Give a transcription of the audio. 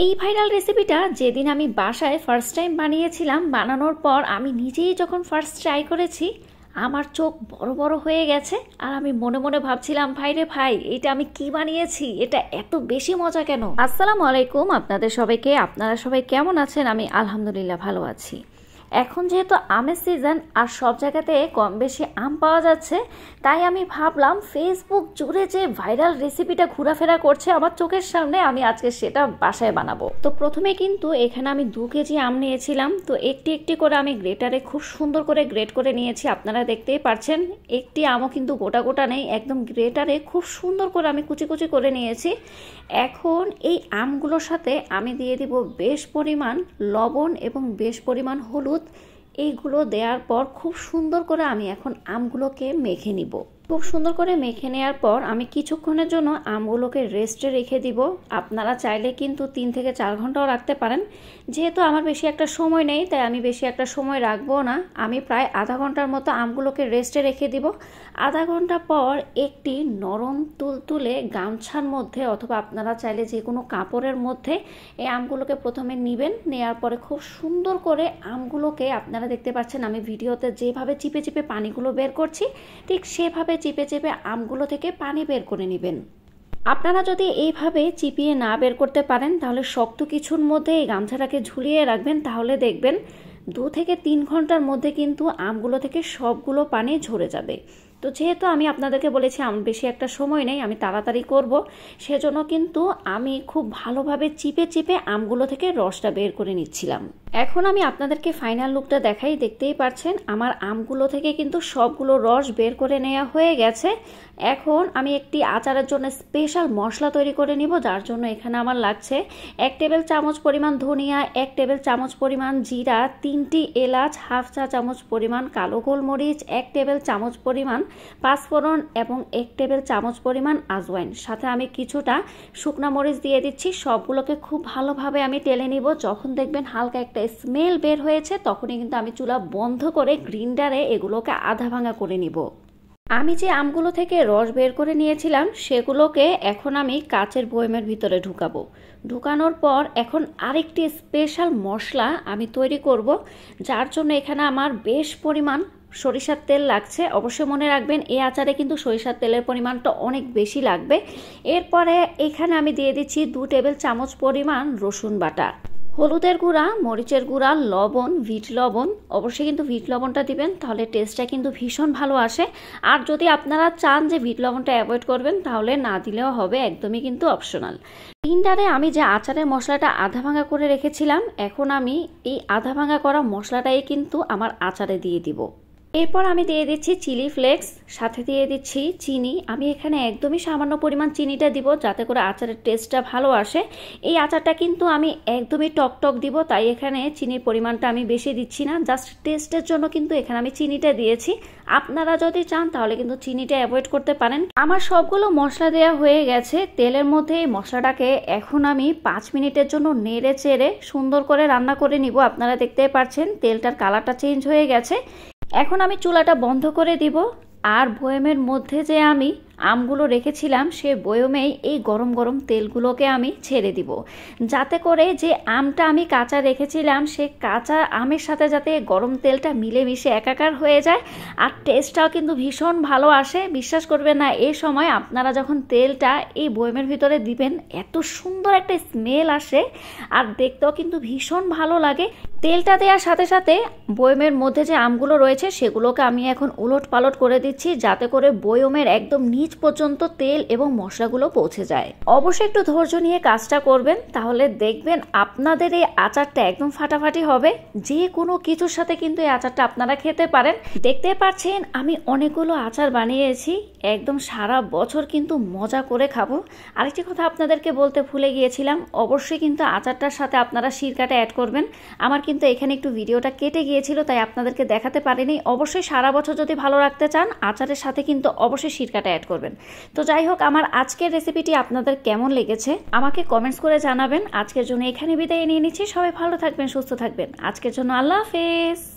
এই ভাইরাল রেসিপিটা যেদিন আমি বাসায় ফার্স্ট টাইম বানিয়েছিলাম, বানানোর পর আমি নিজেই যখন ফার্স্ট ট্রাই করেছি আমার চোখ বড় বড় হয়ে গেছে। আর আমি মনে মনে ভাবছিলাম, ভাই রে ভাই, এটা আমি কি বানিয়েছি, এটা এত বেশি মজা কেন। আসসালামু আলাইকুম আপনাদের সবাইকে। আপনারা সবাই কেমন আছেন? আমি আলহামদুলিল্লাহ ভালো আছি। এখন যেহেতু আমের সিজন আর সব জায়গাতে কম বেশি আম পাওয়া যাচ্ছে, তাই আমি ভাবলাম ফেসবুক জুড়ে যে ভাইরাল রেসিপিটা ঘোরাফেরা করছে আমার চোখের সামনে, আমি আজকে সেটা বাসায় বানাবো। তো প্রথমে কিন্তু এখানে আমি 2 কেজি আম নিয়েছিলাম। তো একটি একটি করে আমি গ্রেটারে খুব সুন্দর করে গ্রেট করে নিয়েছি। আপনারা দেখতেই পাচ্ছেন একটি আমও কিন্তু গোটা গোটা নেই, একদম গ্রেটারে খুব সুন্দর করে আমি কুচি কুচি করে নিয়েছি। এখন এই আমগুলোর সাথে আমি দিয়ে দিব বেশ পরিমাণ লবণ এবং বেশ পরিমাণ হলুদ। এইগুলো দেওয়ার পর খুব সুন্দর করে আমি এখন আমগুলোকে মেখে নিব। খুব সুন্দর করে মেখে নেওয়ার পর আমি কিছুক্ষণের জন্য আমগুলোকে রেস্টে রেখে দিব। আপনারা চাইলে কিন্তু 3 থেকে 4 ঘন্টাও রাখতে পারেন। যেহেতু আমার বেশি একটা সময় নেই, তাই আমি বেশি একটা সময় রাখবো না। আমি প্রায় আধা ঘন্টার মতো আমগুলোকে রেস্টে রেখে দিব। আধা ঘন্টা পর একটি নরম তুলতুলে গামছার মধ্যে অথবা আপনারা চাইলে যে কোনো কাপড়ের মধ্যে এই আমগুলোকে প্রথমে নেবেন। নেওয়ার পরে খুব সুন্দর করে আমগুলোকে, আপনারা দেখতে পাচ্ছেন আমি ভিডিওতে যেভাবে চিপে চিপে পানিগুলো বের করছি, ঠিক সেভাবে চিপে চিপে আমগুলো থেকে পানি বের করে নেবেন। আপনারা যদি এইভাবে চিপিয়ে না বের করতে পারেন, তাহলে শক্ত কিছুর মধ্যে এই গামছাটাকে ঝুলিয়ে রাখবেন। তাহলে দেখবেন 2 থেকে 3 ঘন্টার মধ্যে কিন্তু আমগুলো থেকে সবগুলো পানি ঝরে যাবে। তো যেহেতু আমি আপনাদেরকে বলেছি আমার বেশি একটা সময় নেই, আমি তাড়াতাড়ি করব, সেজন্য কিন্তু আমি খুব ভালোভাবে চিপে চিপে আমগুলো থেকে রসটা বের করে নিচ্ছিলাম। এখন আমি আপনাদেরকে ফাইনাল লুকটা দেখাই। দেখতেই পাচ্ছেন আমার আমগুলো থেকে কিন্তু সবগুলো রস বের করে নেওয়া হয়ে গেছে। এখন আমি একটি আচারের জন্য স্পেশাল মশলা তৈরি করে নিব, যার জন্য এখানে আমার লাগছে 1 টেবিল চামচ পরিমাণ ধনিয়া, 1 টেবিল চামচ পরিমাণ জিরা, 3টি এলাচ, হাফ চা চামচ পরিমাণ কালো গোলমরিচ, 1 টেবিল চামচ পরিমাণ পাঁচফোড়ন এবং 1 টেবিল চামচ পরিমাণ আজওয়াইন। সাথে আমি কিছুটা শুকনা মরিচ দিয়ে দিচ্ছি। সবগুলোকে খুব ভালোভাবে আমি টেলে নিব। যখন দেখবেন হালকা একটা স্মেল বের হয়েছে, তখনই কিন্তু আমি চুলা বন্ধ করে গ্রিন্ডারে এগুলোকে আধা ভাঙা করে নিব। আমি যে আমগুলো থেকে রস বের করে নিয়েছিলাম সেগুলোকে এখন আমি কাচের বয়মের ভিতরে ঢুকাবো। ঢুকানোর পর এখন আরেকটি স্পেশাল মশলা আমি তৈরি করব, যার জন্য এখানে আমার বেশ পরিমাণ সরিষার তেল লাগছে। অবশ্যই মনে রাখবেন এই আচারে কিন্তু সরিষার তেলের পরিমাণটা অনেক বেশি লাগবে। এরপরে এখানে আমি দিয়ে দিচ্ছি 2 টেবিল চামচ পরিমাণ রসুন বাটা, হলুদের গুঁড়া, মরিচের গুঁড়া, লবণ, ভিট লবণ। অবশ্যই কিন্তু ভিট লবণটা দিবেন, তাহলে টেস্টটা কিন্তু ভীষণ ভালো আসে। আর যদি আপনারা চান যে ভিট লবণটা অ্যাভয়েড করবেন, তাহলে না দিলেও হবে, একদমই কিন্তু অপশনাল। গ্রিন্ডারে আমি যে আচারের মশলাটা আধা ভাঙা করে রেখেছিলাম, এখন আমি এই আধা ভাঙা করা মশলাটাই কিন্তু আমার আচারে দিয়ে দিব। এরপর আমি দিয়ে দিচ্ছি চিলি ফ্লেক্স, সাথে দিয়ে দিচ্ছি চিনি। আমি এখানে একদমই সামান্য পরিমাণ চিনিটা দিব, যাতে করে আচারের টেস্টটা ভালো আসে। এই আচারটা কিন্তু আমি একদমই টক টক দিব, তাই এখানে চিনির পরিমাণটা আমি বেশি দিচ্ছি না, জাস্ট টেস্টের জন্য কিন্তু এখানে আমি চিনিটা দিয়েছি। আপনারা যদি চান তাহলে কিন্তু চিনিটা অ্যাভয়েড করতে পারেন। আমার সবগুলো মশলা দেওয়া হয়ে গেছে তেলের মধ্যে। এই মশলাটাকে এখন আমি 5 মিনিটের জন্য নেড়ে চেড়ে সুন্দর করে রান্না করে নিব। আপনারা দেখতেই পাচ্ছেন তেলটার কালারটা চেঞ্জ হয়ে গেছে। এখন আমি চুলাটা বন্ধ করে দিব, আর বয়মের মধ্যে যে আমি আমগুলো রেখেছিলাম সে বয়মেই এই গরম গরম তেলগুলোকে আমি ছেড়ে দিব, যাতে করে যে আমটা আমি কাঁচা রেখেছিলাম সে কাঁচা আমের সাথে যাতে গরম তেলটা মিলেমিশে একাকার হয়ে যায়, আর টেস্টটাও কিন্তু ভীষণ ভালো আসে। বিশ্বাস করবেন না, এই সময় আপনারা যখন তেলটা এই বয়মের ভিতরে দিবেন এত সুন্দর একটা স্মেল আসে, আর দেখতেও কিন্তু ভীষণ ভালো লাগে। তেলটা দেওয়ার সাথে সাথে বয়মের মধ্যে যে আমগুলো রয়েছে সেগুলোকে আমি এখন উলট পালট করে দিচ্ছি, যাতে করে বয়মের একদম নিচ পর্যন্ত তেল এবং মশলাগুলো পৌঁছে যায়। অবশ্যই একটু ধৈর্য নিয়ে কাজটা করবেন, তাহলে দেখবেন আপনাদের এই আচারটা একদম ফাটাফাটি হবে। যে কোনো কিছুর সাথে কিন্তু এই আচারটা আপনারা খেতে পারেন। দেখতে পাচ্ছেন আমি অনেকগুলো আচার বানিয়েছি, একদম সারা বছর কিন্তু মজা করে খাবো। আরেকটি কথা আপনাদেরকে বলতে ভুলে গিয়েছিলাম, অবশ্যই কিন্তু আচারটার সাথে আপনারা সিরকাটা অ্যাড করবেন। আমার কিন্তু এখানে একটু ভিডিওটা কেটে গিয়েছিল, তাই আপনাদেরকে দেখাতে পারিনি। অবশ্যই সারা বছর যদি ভালো রাখতে চান আচারের সাথে কিন্তু অবশ্যই সিরকাটা অ্যাড করবেন। তো যাই হোক, আমার আজকের রেসিপিটি আপনাদের কেমন লেগেছে আমাকে কমেন্টস করে জানাবেন। আজকের জন্য এখানে বিদায় নিয়ে নিচ্ছি। সবাই ভালো থাকবেন, সুস্থ থাকবেন। আজকের জন্য আল্লাহ হাফেজ।